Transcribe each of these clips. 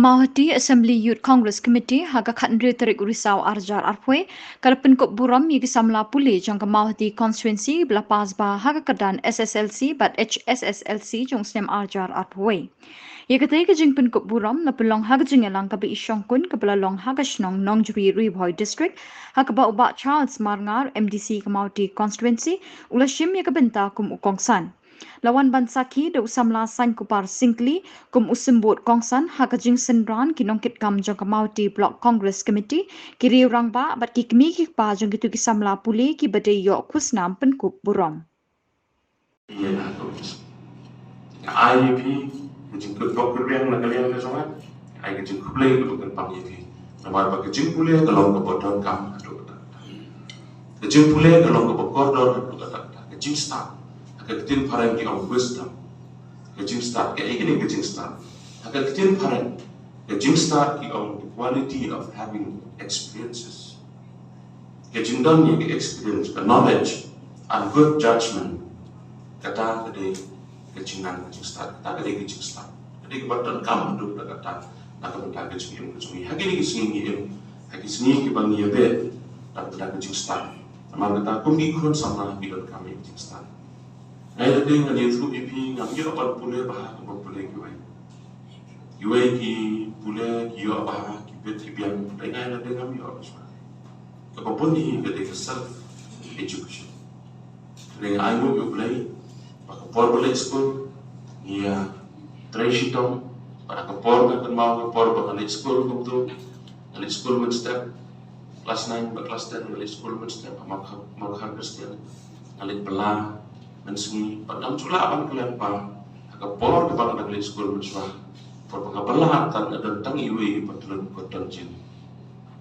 Kamauhati Assembly Youth Congress Committee haga khandre tarik Risau Arjar Arpwe kalpen kop buram yigi samla puli jong Kamauhati constituency belapas ba haga kedan SSLC but HSSLC jong snem Arjar Arpwe. Ye kate ke jing pen kop buram na pelong haga jing elang kabi isyong kun kabla long haga shnong Nongjui Ribhoi district haga ba uba Charles Marngar MDC Kamauhati constituency ulashim ye kabenta kum ukongsan. Lawan bansaki de usamla san kupar singli kum usimbut kongsan hakajing senran kinongkit kam jong Kamauhati Block Congress Committee kiri orang ba bat ki kmi ki pa jong gitu ki samla puli ki bade yo kusnam pen kup burom. IEP kejing kebok kerbang nak kalian ke sangat ai kejing kublai ke bukan pang IEP nama ba kejing pulai kalau ke bodon kam atau kejing pulai kalau ke bokordor atau kejing start ketin parent ki of wisdom kejing start ke ini kejing start ketin parent kejing start ki of the quality of having experiences kejing don ni experience the knowledge and good judgment kata kede kejing start kata kede kejing start kede kebadan kam do kata nak kebadan kejing hagi ni singi ki bang ni be tak kejing start nama kata kumbi kun sama bidon kami kejing start Ada dengan yang through EP ngambil apa pula bahas apa pula kiwai ki pula kiyo bahas kibet kibiang dengan ada ngambil apa semua. Apapun ni ketika self education. Dengan ayu yo play pakai por boleh school ia trashitong pada kapor kan mau kapor pakai school betul dari school menstep kelas 9 ke kelas 10 dari school menstep mau Kristian dari belah mensungi padam cula aban kalian pa kapor ke bang dari school mensuah por pengabelah tan ada tang iwe patulun koton jin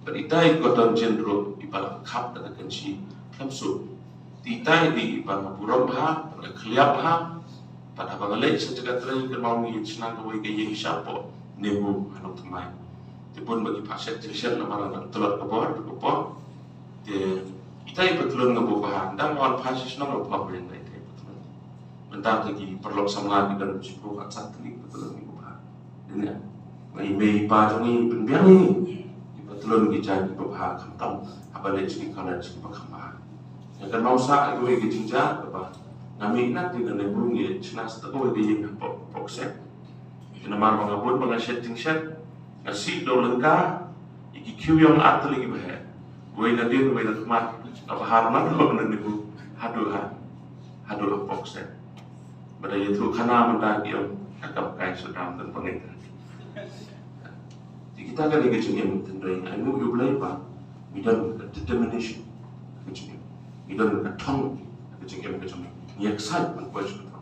beritai koton jin ro ibal kap dan kensi kamsu titai di ibal buram ha kliap ha pada bangalai sejagat tren ke mau ngi senang ke yang siapo nebu anu temai tepun bagi paset tishan nama nak telur kapor de itai patulun ngabu bahan dan wan pasis nama pabrin dai mentang lagi perlu samla dan cukup acat ni betul ni bah ini mai pa jong ni biang ni betul ni jadi bah khatam abale chi kana chi ba khama ya kan mau sa ko ge jinja ba nami nak di ne bu ni chnas ta ko ge yin pok set ina mar ba ngabut ba setting set nasi do lengka iki kyuyong at lagi bah boy na din boy na mat apa harman lo na ni bu hadu pok set pada itu karena mendak yang agak kai sedang dan pengen. Jadi kita kan lagi cengeng tentang anu you play pa, bidang determination, cengeng, bidang ketong, cengeng. Ni excitement buat kita.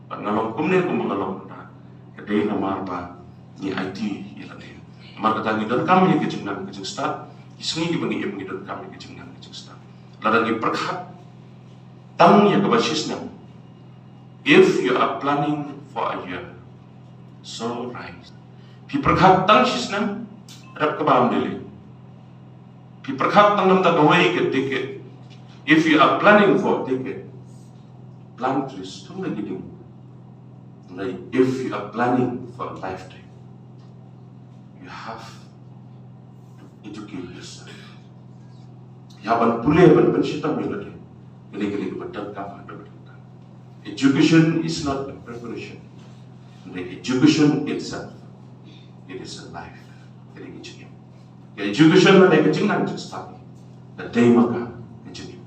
Pengalong kumne mengalong dah. Kedai nama apa? Ni IT ialah dia. Maka kata ni dan kami kecengeng start, isengi di bagi dan kami kecengeng start. Lalu perkat tang yang kebasisnya. If you are planning for a year, so right. Piperkat tang sisnam, rap kebam dili. Piperkat tang nam tagaway ke ticket. If you are planning for a ticket, plan please. Tung lagi ding. Like if you are planning for a lifetime, you have to educate yourself. Yaban pule ban pensitang melodi. Gili kebetulan kamu ada. Education is not a preparation. The education itself, it is a life. The education na kecing nang start. The day maka kecing.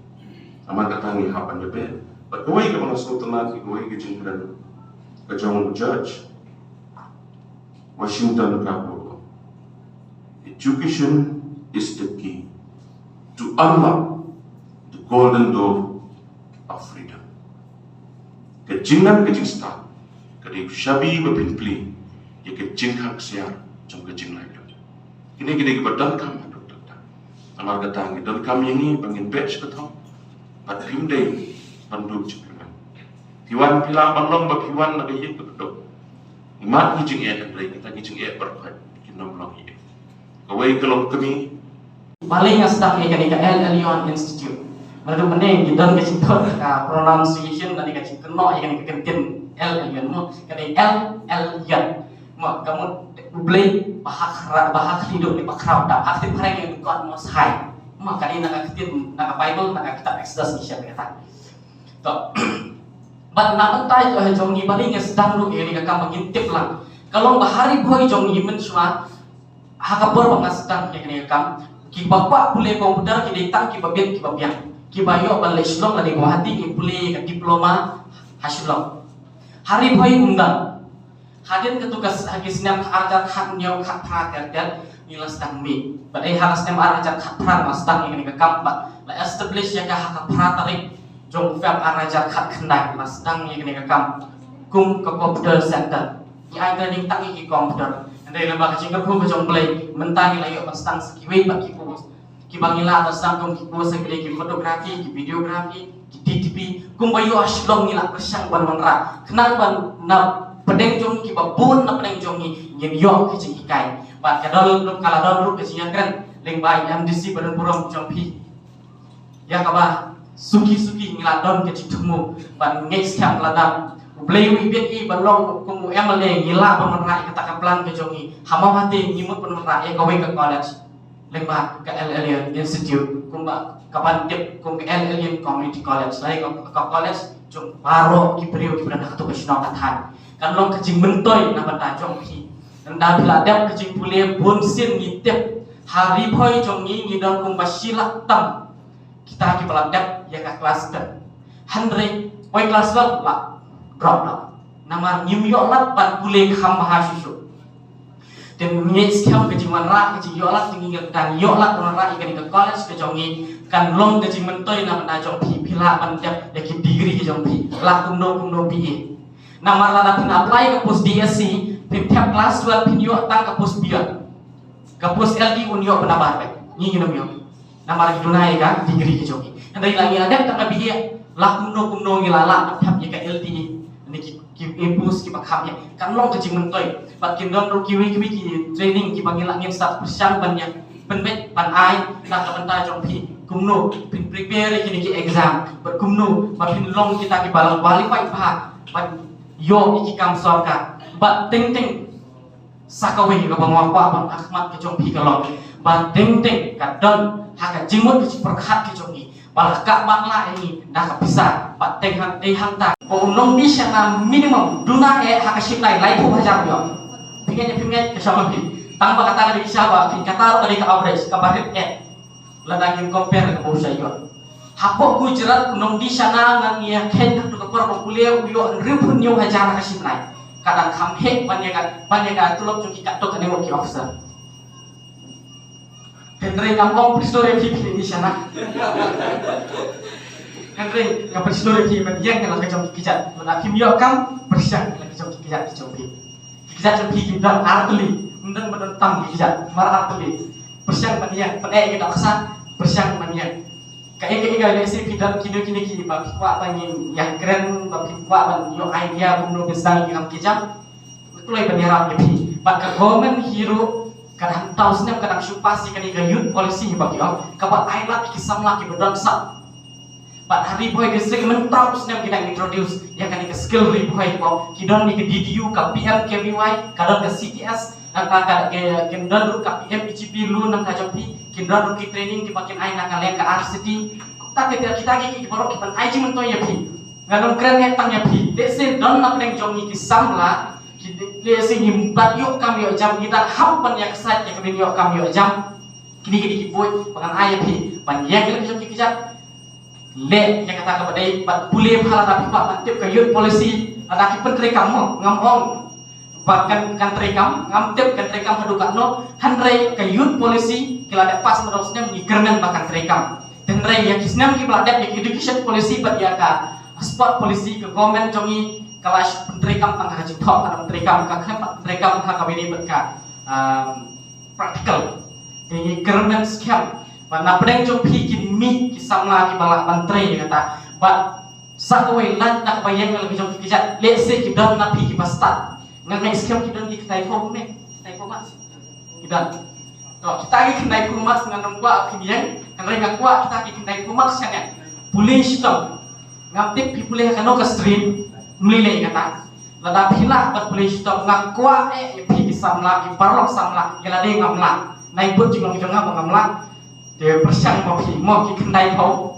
Aman katangi hapan bebe. But kawai ke mga sultanat, kawai kecing kan kajong judge Washington kapo. Education is the key to unlock the golden door of freedom. Kejingan kejing start, kadang syabi berpilih, ya kejing hak siar, jom kejing lain. Kini kebadan kami dokter. Amar kata dan kami ini bangin batch ketong, pada himday pandu cipiman. Piwan pila panlong bapiwan nak iya kedok. Imat kejing dan lagi kita kejing berkat kinom long iya. Kawai kelong kami. Paling staff yang kami LL1 Institute. Mereka mending kita kasih tahu pronunciation tadi kasih kena yang kentin L yang mu kadang L kamu beli bahak hidup di background dah aktif hari yang God Most High maka ini nak Bible nak kitab Exodus ni siapa kata to but nak mentai tu jong ni balik sedang lu ini kakak mengintip lang kalau bahari boy jong ni mensua hakapur bangastan yang kakak kibakwa boleh komputer kiditang kibabian kibayo balik Islam lagi Guwahati boleh diploma hasilong hari boy undang hadir ketugas hagisnya arjat hak nyau hak prakerja nila sedang mi badai hak stem arjat hak pra sedang ini kekampat la establish ya hak pratarik jong fam arjat hak kendai la sedang ini kekam kum ke computer center ni ai training tangi ki computer andai lembaga jingkar kum ke jong play mentangi la yo sedang sekiwe bagi pus ki bangila atas kum ki pus segede ki fotografi ki videografi ki DTP kum bayu aslong nila persang ban manra kenal ban na pedeng jong ki babun na pedeng jong ni yen yo ki jing ikai bat kadol dum kala don ru ke jingan kren leng bai MDC badan purom jong pi ya kaba suki ngila don ke citumu ban next kam ladam play wi bet i balong kumu emale ngila pemenra kata kaplan ke jong ni hamawati ngimut pemenra e kawe ke college leng ba ke LLN Institute kumba kapan tip kum ke LLN Community College lai ke college jong baro ki priyo ki berada ketu ke sinong kathan kan long kejing mentoy na bata jong pi nda bila dap kejing pule bonsin ngitip hari boy jong ni ngidon kum basila tam kita ki beladap ya ka kelas ter handre boy kelas la drop lah nama nyimyo lat ban pule kham mahasiswa dan ngis kham kejing manra kejing yo lat tinggi dan yo lat manra ikan ke college ke jong ni kan long kejing mentoy na bata jong pi pila ban dap ya ki degree ke jong pi la kumno pi nama lada pin apply ke pos DSC pin tiap kelas 12 pin yo tang ke pos biot ke pos LD unyo penabar pe ni nginum yo nama lagi dunai ka degree ke jogi andai lagi ada tak nabi dia la kumno ngilala tiap ye ka LD ni ki impus ki bakham ya kan long ke jing mentoy pat kin don ru kiwi ki training ki bangila ngin start persiang ban ya penbet ban ai tak ka banta jong pi kumno pin prepare ki exam ber kumno ba pin long kita ki balang qualify ba ban yo iki kam sorka ba ting sakawe ka bangwa pa bang Ahmad ke jong pi kalong ba ting ka don haka jimut ke perkhat ke jong ni bala ka bangla ini dah bisa ba ting hang ta ko nong di sana minimum duna e haka shiplai lai pu hajar yo pingat ke sama pi tang ba kata di siapa kin kata tadi ka average ka barit ladangin compare ke bosa yo hapok gujarat nong di sana ngan ya ken tu ka por kuliah uyo ripun yo hajar ka shiplai kadang kamhe banyaga tulok jong ka to ka nemo ki officer Henry ngomong presiden di sana. Henry ngapa presiden di mediang kalau kejong kijat, mana kimio kam persiang kalau kejong kijat dijompi. Kijat jompi kita arteli, undang menentang kijat, marah arteli. Persiang mediang, penai kita kesan persiang mediang. Kayak gaya si kita kini bagi kuat bangin yang keren bagi kuat ban yo idea bumno besang yang kijat. Tulai penyiaran lebih. Maka government hero kadang tahu senang kadang supasi kan youth polisi bagi orang kapan ailat kisam lagi berdampak pada hari boy distrik mentau senang kita introduce yang kan ke skill riboy kok kidon ni ke DDU ke PM KBY kadang ke CTS angka ke kendon ke PM ICP lu nang kajopi kendon ke training di makin ai nak kalian ke RCT tak kita ki borok iban IG mentau ya pi ngalon keren ya tang ya pi dese don nak neng jongi kisam lah lesi himbat yuk kami yuk jam kita hampan yang kesat yang kami yuk kami yuk jam kini boy pangan ayah pi panjang kita kejap kejap le yang kata kepada bat boleh pala tapi pak mantip ke youth polisi ada kipen terekam ngamong bahkan kan terekam ngamtip kan terekam hadukan no handrai ke youth polisi kila ada pas merosnya mengikermen bahkan terekam handrai yang kisnam ki peladat yang education polisi bat ya ka sport polisi ke komen jongi kelas penterikam tengah haji tok tengah penterikam kakak penterikam kakak ini berka praktikal ini government scam mana pedang jom pikin mi kisam lagi balak menteri kata bat sakawai lan nak bayang lagi jom kijat lese kidon napi kibastat ngangai scam kidon di ketai form ni ketai format kidon to kita lagi kenai format dengan gua kinian kan lagi gua kita lagi kenai format sana police to ngaptik pipule kano ke stream melilai kata lada pila bat boleh stop ngakwa pi samla ki parlok samla gelade ngamla nai put jingong jonga ngamla de persiang mo pi mo ki kendai thau